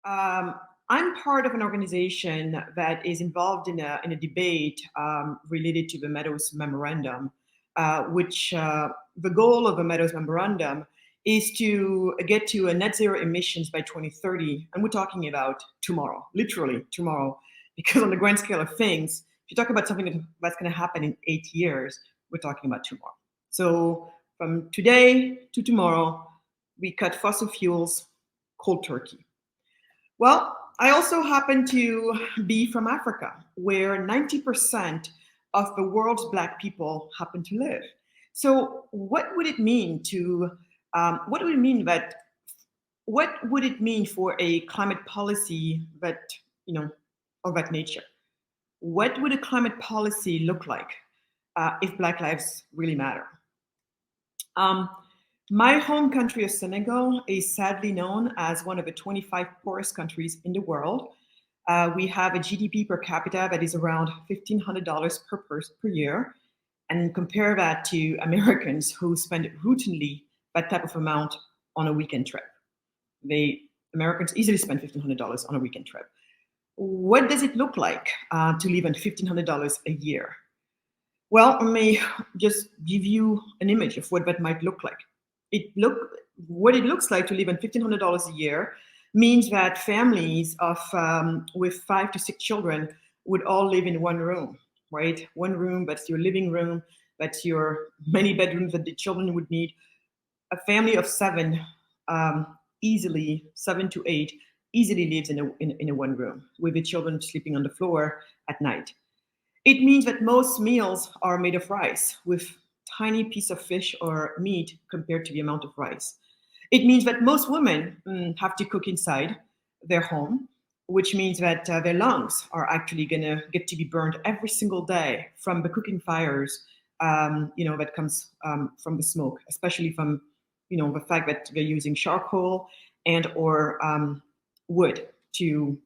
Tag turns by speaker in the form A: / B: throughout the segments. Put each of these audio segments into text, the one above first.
A: Um, I'm part of an organization that is involved in a debate related to the Meadows Memorandum, which the goal of the Meadows Memorandum is to get to a net zero emissions by 2030. And we're talking about tomorrow, literally tomorrow, because on the grand scale of things, if you talk about something that's going to happen in 8 years, we're talking about tomorrow. So from today to tomorrow, we cut fossil fuels cold turkey. Well, I also happen to be from Africa, where 90% of the world's Black people happen to live. So, what would it mean to, what would it mean that, what would it mean for a climate policy that, you know, of that nature? What would a climate policy look like if Black lives really matter? Um, my home country of Senegal is sadly known as one of the 25 poorest countries in the world. We have a GDP per capita that is around $1,500 per person per year. And compare that to Americans who spend routinely that type of amount on a weekend trip. Americans easily spend $1,500 on a weekend trip. What does it look like to live on $1,500 a year? Well, I may just give you an image of what that might look like. What it looks like to live on $1,500 a year means that families of with 5 to 6 children would all live in one room, right? One room, that's your living room, that's your many bedrooms that the children would need. A family of seven, easily 7 to 8, easily lives in a one room with the children sleeping on the floor at night. It means that most meals are made of rice with tiny piece of fish or meat compared to the amount of rice. It means that most women have to cook inside their home, which means that their lungs are actually going to get to be burned every single day from the cooking fires, that comes from the smoke, especially from, the fact that they're using charcoal and or wood to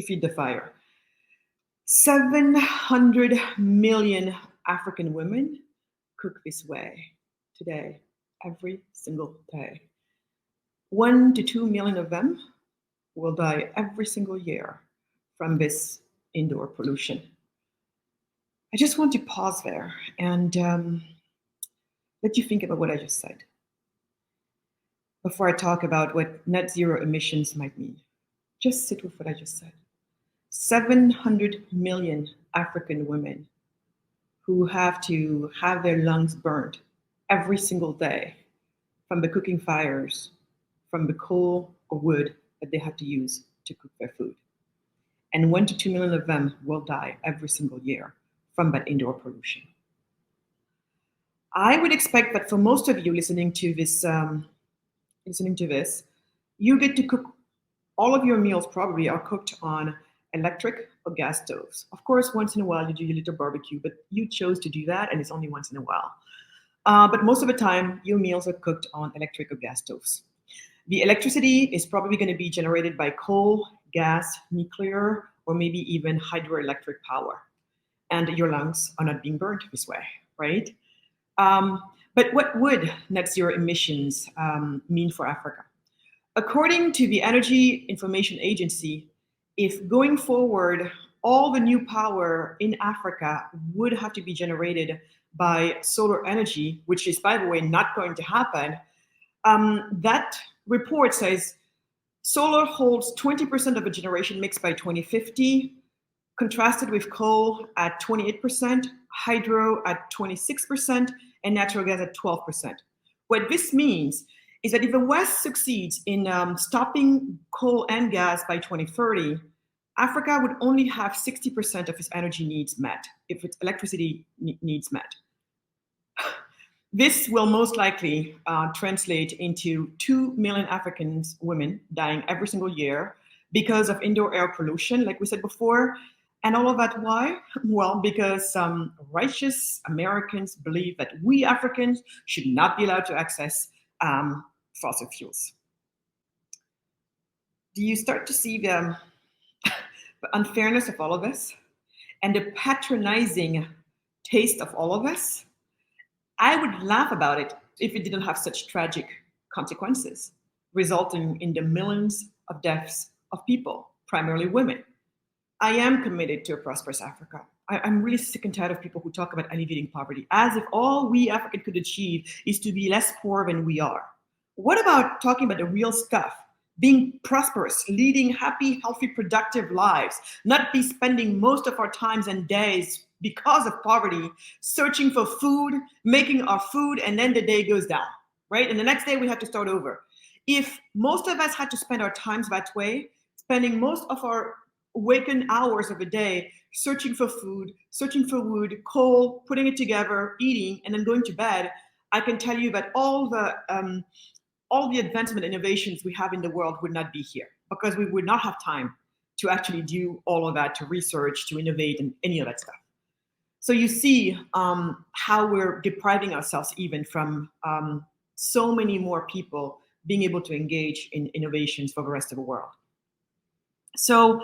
A: feed the fire. 700 million African women cook this way today, every single day. 1 to 2 million of them will die every single year from this indoor pollution. I just want to pause there and let you think about what I just said before I talk about what net zero emissions might mean. Just sit with what I just said. 700 million African women who have to have their lungs burned every single day from the cooking fires, from the coal or wood that they have to use to cook their food. And 1 to 2 million of them will die every single year from that indoor pollution. I would expect that for most of you listening to this, you get to cook all of your meals probably are cooked on electric or gas stoves. Of course, once in a while you do your little barbecue, but you chose to do that and it's only once in a while. But most of the time, your meals are cooked on electric or gas stoves. The electricity is probably going to be generated by coal, gas, nuclear, or maybe even hydroelectric power. And your lungs are not being burned this way, right? But what would net zero emissions mean for Africa? According to the Energy Information Agency, if going forward, all the new power in Africa would have to be generated by solar energy, which is, by the way, not going to happen, that report says solar holds 20% of the generation mix by 2050, contrasted with coal at 28%, hydro at 26%, and natural gas at 12%. What this means is that if the West succeeds in stopping coal and gas by 2030, Africa would only have 60% of its energy needs met, if its electricity needs met. This will most likely translate into 2 million Africans, women, dying every single year because of indoor air pollution, like we said before. And all of that, why? Well, because some righteous Americans believe that we Africans should not be allowed to access fossil fuels. Do you start to see the unfairness of all of this and the patronizing taste of all of this? I would laugh about it if it didn't have such tragic consequences. resulting in the millions of deaths of people, primarily women. I am committed to a prosperous Africa. I'm really sick and tired of people who talk about alleviating poverty as if all we Africans could achieve is to be less poor than we are. What about talking about the real stuff? Being prosperous, leading happy, healthy, productive lives, not be spending most of our times and days because of poverty, searching for food, making our food, and then the day goes down, right? And the next day we have to start over. If most of us had to spend our times that way, spending most of our waken hours of a day searching for food, searching for wood, coal, putting it together, eating, and then going to bed, I can tell you that all the advancement innovations we have in the world would not be here because we would not have time to actually do all of that, to research, to innovate, and any of that stuff. So you see how we're depriving ourselves even from so many more people being able to engage in innovations for the rest of the world. So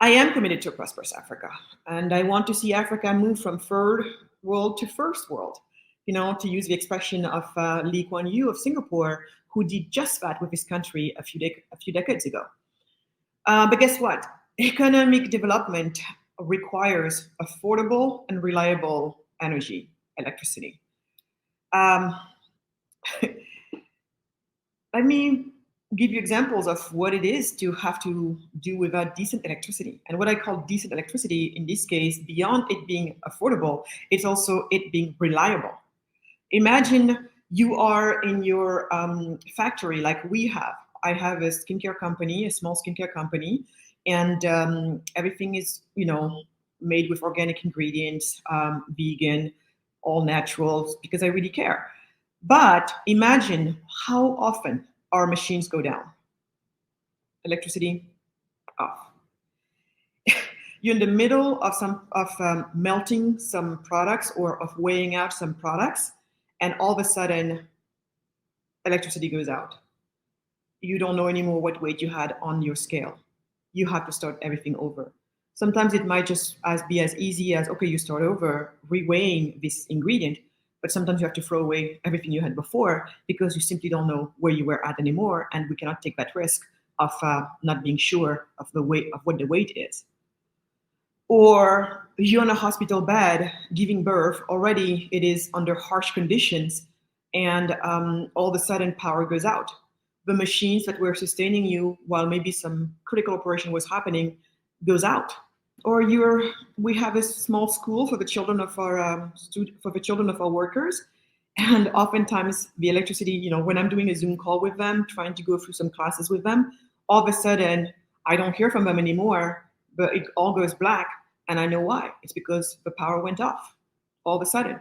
A: I am committed to a prosperous Africa, and I want to see Africa move from third world to first world. You know, to use the expression of Lee Kuan Yew of Singapore, who did just that with his country a few decades ago. But guess what? Economic development requires affordable and reliable energy, electricity. Let me give you examples of what it is to have to do without decent electricity. And what I call decent electricity in this case, beyond it being affordable, it's also it being reliable. Imagine you are in your factory like we have. I have a skincare company, a small skincare company, and everything is, made with organic ingredients, vegan, all natural, because I really care. But imagine how often our machines go down. Electricity off. You're in the middle of melting some products or of weighing out some products, and all of a sudden, electricity goes out. You don't know anymore what weight you had on your scale. You have to start everything over. Sometimes it might just be as easy as, okay, you start over, reweighing this ingredient, but sometimes you have to throw away everything you had before because you simply don't know where you were at anymore, and we cannot take that risk of not being sure of the weight of what the weight is. Or you're in a hospital bed giving birth, already it is under harsh conditions, and all of a sudden power goes out. The machines that were sustaining you while maybe some critical operation was happening goes out. Or we have a small school for the children of our workers, and oftentimes the electricity, when I'm doing a Zoom call with them, trying to go through some classes with them, all of a sudden I don't hear from them anymore, but it all goes black, and I know why. It's because the power went off all of a sudden.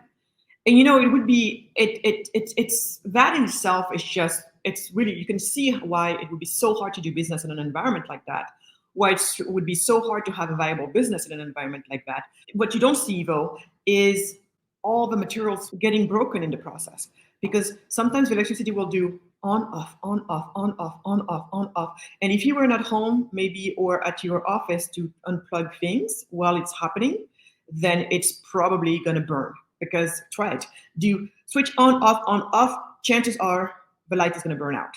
A: And it would be it's that in itself is just, it's really, you can see why it would be so hard to do business in an environment like that. Why it would be so hard to have a viable business in an environment like that. What you don't see, though, is all the materials getting broken in the process. Because sometimes electricity will do on, off, on, off, on, off, on, off, on, off. And if you were not home, maybe, or at your office to unplug things while it's happening, then it's probably going to burn. Because try it. Do you switch on, off, chances are the light is going to burn out.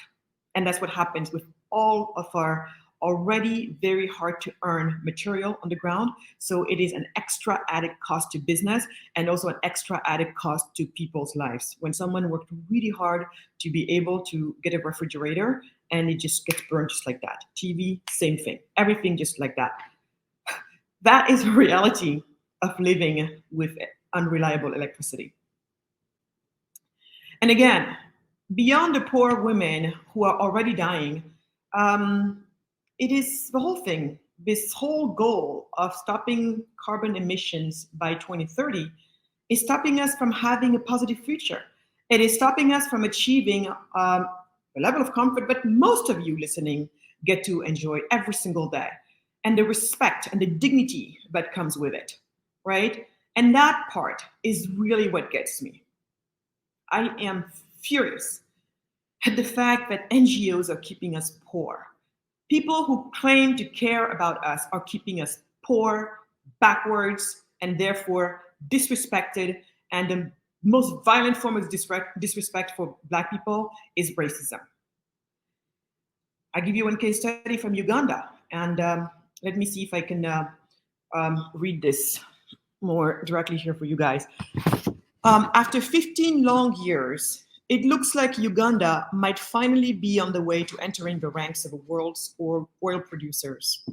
A: And that's what happens with all of our already very hard to earn material on the ground. So it is an extra added cost to business and also an extra added cost to people's lives. When someone worked really hard to be able to get a refrigerator and it just gets burned just like that. TV, same thing. Everything just like that. That is a reality of living with unreliable electricity. And again, beyond the poor women who are already dying, it is the whole thing. This whole goal of stopping carbon emissions by 2030 is stopping us from having a positive future. It is stopping us from achieving a level of comfort that most of you listening get to enjoy every single day, and the respect and the dignity that comes with it, right? And that part is really what gets me. I am furious at the fact that NGOs are keeping us poor. People who claim to care about us are keeping us poor, backwards, and therefore disrespected. And the most violent form of disrespect for Black people is racism. I give you one case study from Uganda, and let me see if I can read this more directly here for you guys. After 15 long years, it looks like Uganda might finally be on the way to entering the ranks of the world's oil producers.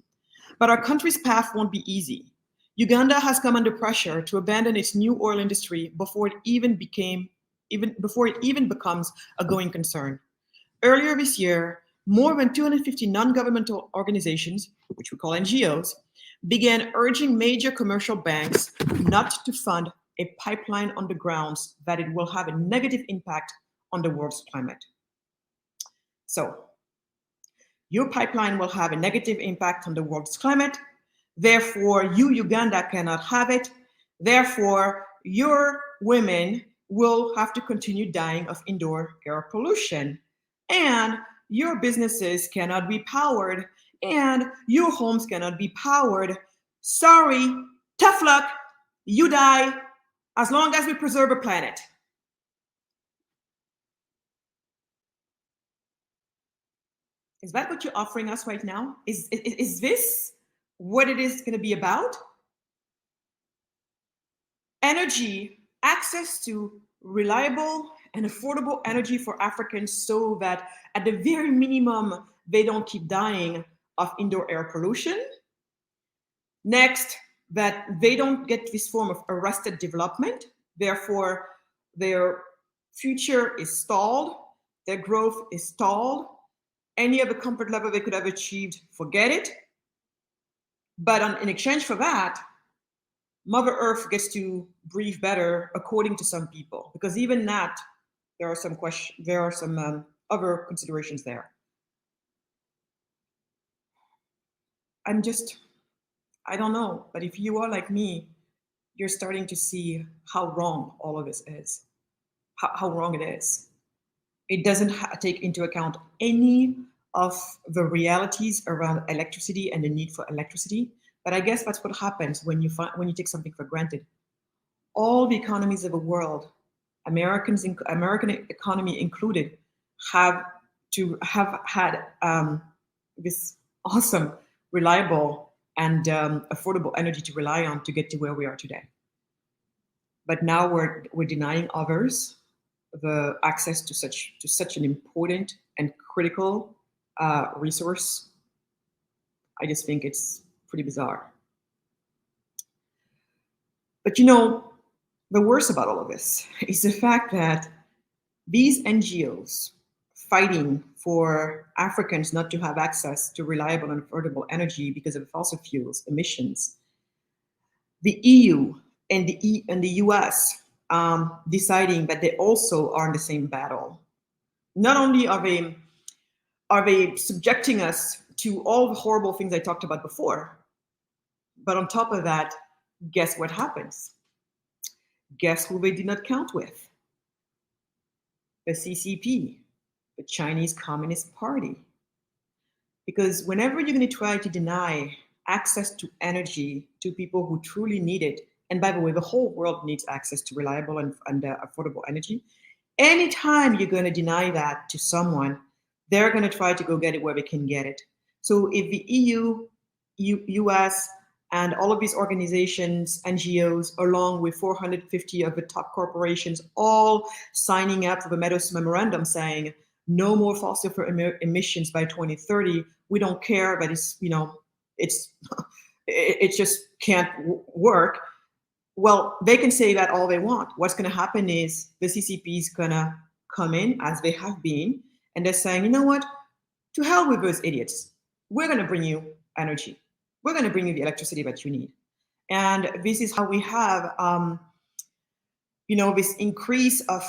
A: But our country's path won't be easy. Uganda has come under pressure to abandon its new oil industry before it even becomes a going concern. Earlier this year, more than 250 non-governmental organizations, which we call NGOs, began urging major commercial banks not to fund a pipeline on the grounds that it will have a negative impact on the world's climate. So, your pipeline will have a negative impact on the world's climate. Therefore, you, Uganda, cannot have it. Therefore, your women will have to continue dying of indoor air pollution. And your businesses cannot be powered. And your homes cannot be powered. Sorry, tough luck, you die as long as we preserve a planet. Is that what you're offering us right now? Is this what it is going to be about? Energy, access to reliable and affordable energy for Africans so that at the very minimum, they don't keep dying of indoor air pollution. Next, that they don't get this form of arrested development. Therefore, their future is stalled, their growth is stalled. Any other comfort level they could have achieved, forget it. But in exchange for that, Mother Earth gets to breathe better, according to some people, because even that, there are some other considerations there. I don't know, but if you are like me, you're starting to see how wrong all of this is, how wrong it is. It doesn't take into account any of the realities around electricity and the need for electricity. But I guess that's what happens when you take something for granted. All the economies of the world, American economy included, have had this awesome, reliable, and affordable energy to rely on to get to where we are today. But now we're denying others the access to such an important and critical resource. I just think it's pretty bizarre. But the worst about all of this is the fact that these NGOs fighting for Africans not to have access to reliable and affordable energy because of fossil fuels emissions, the EU and the US deciding that they also are in the same battle. Not only are they subjecting us to all the horrible things I talked about before, but on top of that, guess what happens? Guess who they did not count with? The CCP, the Chinese Communist Party. Because whenever you're going to try to deny access to energy to people who truly need it, and by the way, the whole world needs access to reliable and affordable energy, anytime you're going to deny that to someone, they're going to try to go get it where they can get it. So if the EU, US, and all of these organizations, NGOs, along with 450 of the top corporations, all signing up for the Meadows Memorandum saying, no more fossil fuel emissions by 2030. We don't care, but it just can't work. Well, they can say that all they want. What's going to happen is the CCP is going to come in, as they have been, and they're saying, you know what? To hell with those idiots. We're going to bring you energy. We're going to bring you the electricity that you need. And this is how we have, this increase of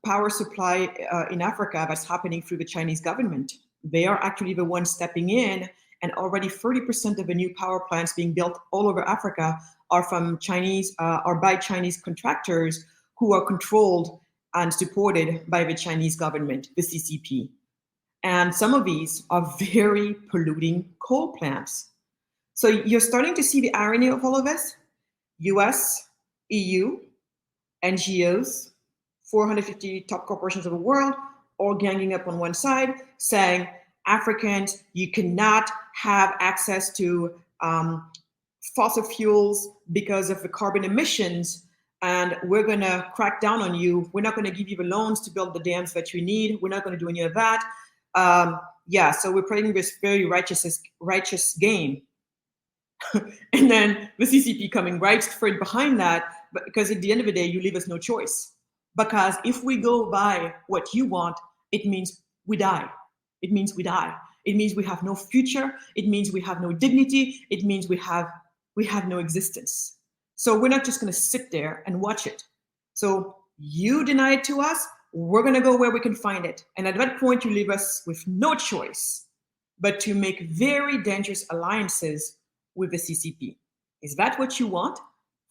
A: power supply in Africa that's happening through the Chinese government. They are actually the ones stepping in, and already 30% of the new power plants being built all over Africa are from Chinese, are by Chinese contractors who are controlled and supported by the Chinese government, the CCP. And some of these are very polluting coal plants. So you're starting to see the irony of all of this. US, EU, NGOs, 450 top corporations of the world, all ganging up on one side, saying, Africans, you cannot have access to fossil fuels because of the carbon emissions, and we're going to crack down on you. We're not going to give you the loans to build the dams that you need. We're not going to do any of that. Yeah, so we're playing this very righteous game. And then the CCP coming right straight behind that, but because at the end of the day, you leave us no choice. Because if we go by what you want, it means we die. It means we die. It means we have no future. It means we have no dignity. It means we have no existence. So we're not just going to sit there and watch it. So you deny it to us, we're going to go where we can find it. And at that point, you leave us with no choice but to make very dangerous alliances with the CCP. Is that what you want?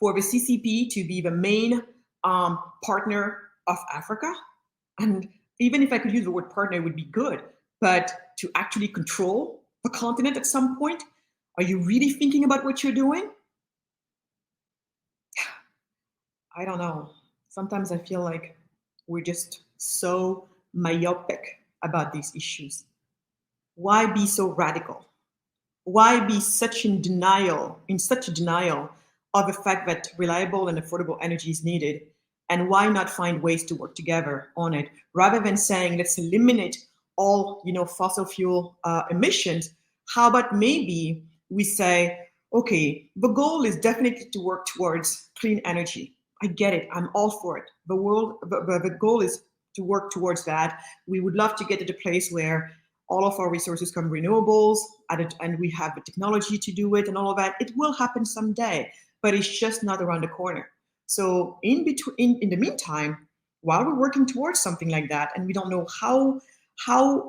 A: For the CCP to be the main partner of Africa? And even if I could use the word partner, it would be good. But to actually control the continent at some point, are you really thinking about what you're doing? I don't know. Sometimes I feel like we're just so myopic about these issues. Why be so radical? Why be in such a denial of the fact that reliable and affordable energy is needed? And why not find ways to work together on it rather than saying, let's eliminate all, fossil fuel emissions? How about maybe we say, okay, the goal is definitely to work towards clean energy. I get it. I'm all for it. The goal is to work towards that. We would love to get to the place where all of our resources come renewables, and we have the technology to do it and all of that. It will happen someday, but it's just not around the corner. So in the meantime, while we're working towards something like that, and we don't know how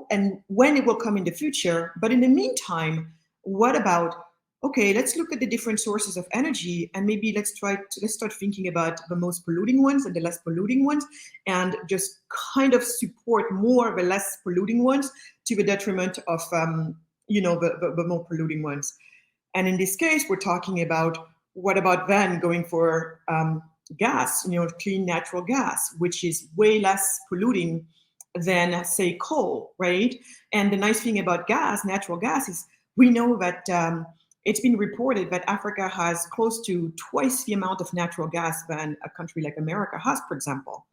A: and when it will come in the future, but in the meantime, what about, okay, let's look at the different sources of energy, and maybe let's start thinking about the most polluting ones and the less polluting ones, and just kind of support more of the less polluting ones to the detriment of the more polluting ones. And in this case, we're talking about, what about then going for gas, clean natural gas, which is way less polluting than, say, coal, right? And the nice thing about natural gas, is we know that it's been reported that Africa has close to twice the amount of natural gas than a country like America has, for example.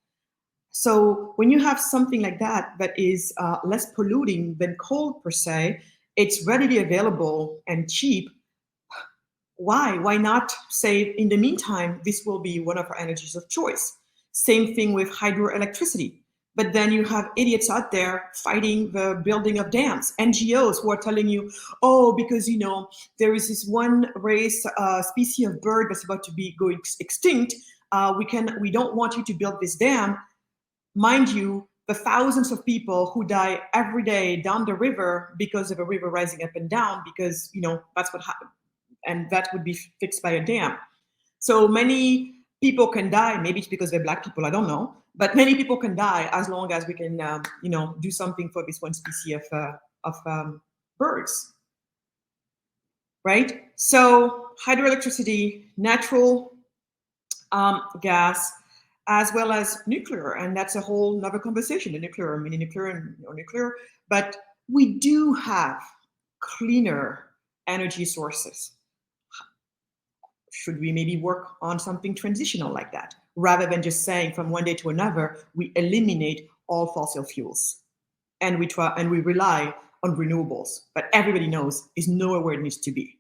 A: So when you have something like that that is less polluting than coal per se, it's readily available and cheap. Why not say, in the meantime, this will be one of our energies of choice? Same thing with hydroelectricity. But then you have idiots out there fighting the building of dams, NGOs who are telling you, oh, because there is this one race species of bird that's about to be going extinct. We don't want you to build this dam. Mind you, the thousands of people who die every day down the river because of a river rising up and down, because that's what happened, and that would be fixed by a dam. So many people can die. Maybe it's because they're Black people, I don't know, but many people can die as long as we can, do something for this one species of birds, right? So hydroelectricity, natural gas, as well as nuclear, and that's a whole nother conversation. The nuclear, mini nuclear, and nuclear, but we do have cleaner energy sources. Should we maybe work on something transitional like that, rather than just saying from one day to another we eliminate all fossil fuels and we rely on renewables, but everybody knows is nowhere where it needs to be?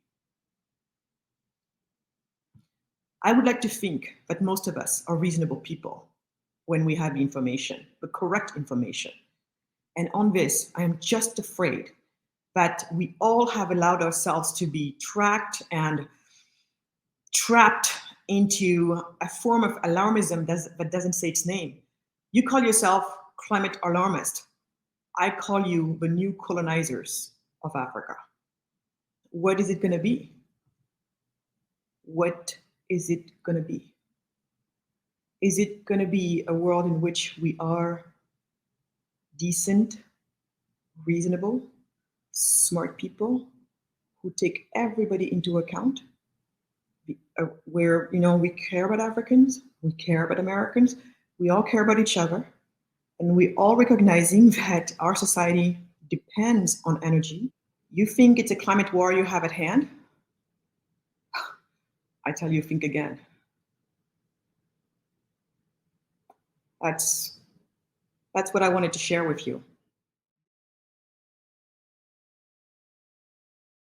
A: I would like to think that most of us are reasonable people when we have the information, the correct information. And on this, I am just afraid that we all have allowed ourselves to be tracked and trapped into a form of alarmism that doesn't say its name. You call yourself climate alarmist. I call you the new colonizers of Africa. What is it going to be? What is it going to be? Is it going to be a world in which we are decent, reasonable, smart people who take everybody into account? Where we care about Africans, we care about Americans, we all care about each other, and we all recognizing that our society depends on energy. You think it's a climate war you have at hand? I tell you, think again. That's what I wanted to share with you.